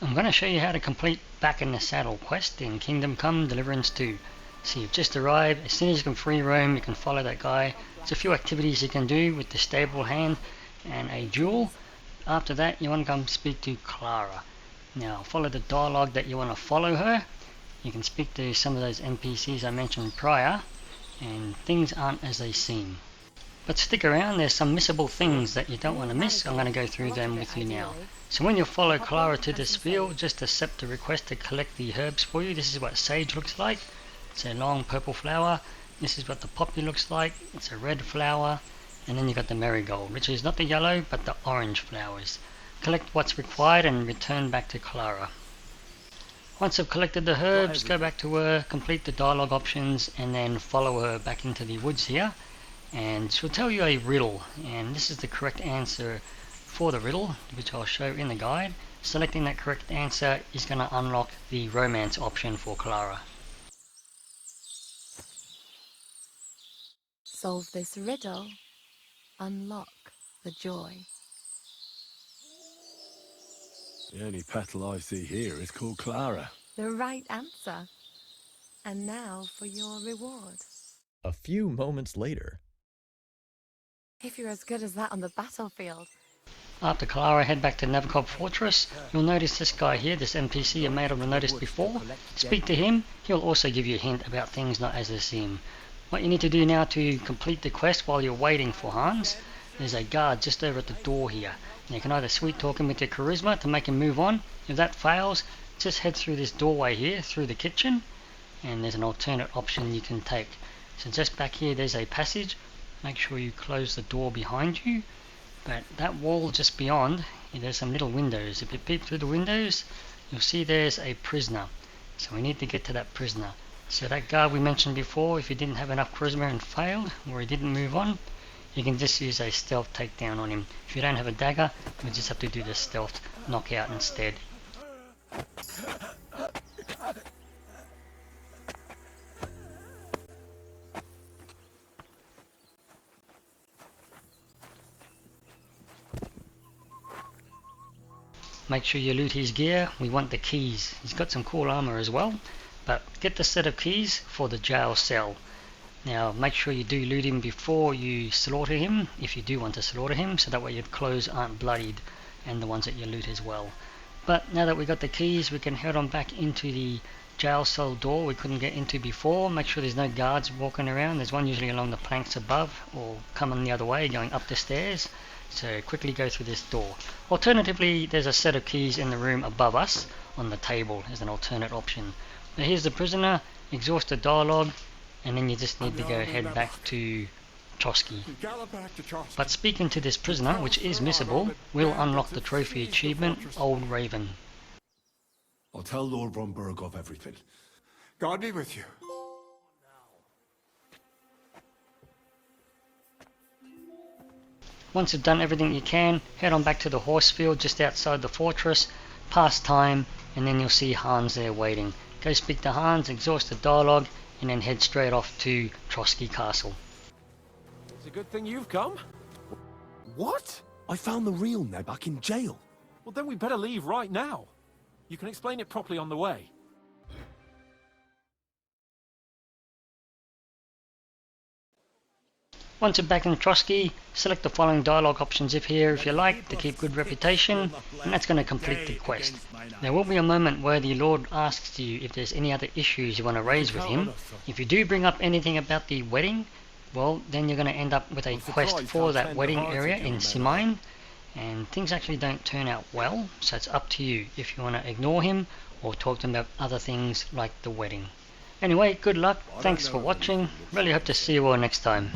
I'm going to show you how to complete Back in the Saddle quest in Kingdom Come Deliverance II. So you've just arrived. As soon as you can free roam, you can follow that guy. There's a few activities you can do with the stable hand and a jewel. After that, you want to come speak to Klara. Now follow the dialogue that you want to follow her. You can speak to some of those NPCs I mentioned prior, and things aren't as they seem. But stick around, there's some missable things that you don't want to miss. I'm going to go through them with you now. So when you follow Klara to this field, just accept the request to collect the herbs for you. This is what sage looks like. It's a long purple flower. This is what the poppy looks like. It's a red flower. And then you got the marigold, which is not the yellow but the orange flowers. Collect what's required and return back to Klara. Once you've collected the herbs, go back to her, complete the dialogue options, and then follow her back into the woods here. And she'll tell you a riddle, and this is the correct answer for the riddle, which I'll show in the guide. Selecting that correct answer is going to unlock the romance option for Klara. Solve this riddle, unlock the joy. The only petal I see here is called Klara. The right answer. And now for your reward. A few moments later. If you're as good as that on the battlefield. After Klara, head back to Navakov Fortress. You'll notice this guy here, this NPC you may have noticed before. Speak to him, he'll also give you a hint about things not as they seem. What you need to do now to complete the quest while you're waiting for Hans, there's a guard just over at the door here. You can either sweet talk him with your charisma to make him move on. If that fails, just head through this doorway here, through the kitchen, and there's an alternate option you can take. So just back here there's a passage. Make sure you close the door behind you. But that wall just beyond, there's some little windows. If you peep through the windows, you'll see there's a prisoner. So we need to get to that prisoner. So that guard we mentioned before, if you didn't have enough charisma and failed, or he didn't move on, you can just use a stealth takedown on him. If you don't have a dagger, you just have to do the stealth knockout instead. Make sure you loot his gear. We want the keys. He's got some cool armor as well, but get the set of keys for the jail cell. Now make sure you do loot him before you slaughter him, if you do want to slaughter him, so that way your clothes aren't bloodied, and the ones that you loot as well. But now that we got the keys, we can head on back into the jail cell door we couldn't get into before. Make sure there's no guards walking around. There's one usually along the planks above, or coming the other way going up the stairs. So quickly go through this door. Alternatively, there's a set of keys in the room above us on the table as an alternate option. Now here's the prisoner. Exhaust the dialogue, and then you just need to go head back to Trotsky. But speaking to this prisoner, which is missable, will unlock the trophy achievement, Old Raven. I'll tell Lord Bromberg of everything. God be with you. Once you've done everything you can, head on back to the horse field just outside the fortress, pass time, and then you'll see Hans there waiting. Go speak to Hans, exhaust the dialogue, and then head straight off to Trotsky Castle. It's a good thing you've come. What? I found the real Ned back in jail. Well, then we better leave right now. You can explain it properly on the way. Once you're back in Trotsky, select the following dialogue options if you like to keep good reputation, and that's going to complete the quest. There will be a moment where the Lord asks you if there's any other issues you want to raise with him. If you do bring up anything about the wedding, well, then you're going to end up with a quest for that wedding area in Simine, and things actually don't turn out well, so it's up to you if you want to ignore him or talk to him about other things like the wedding. Anyway, good luck, thanks for watching, really hope to see you all next time.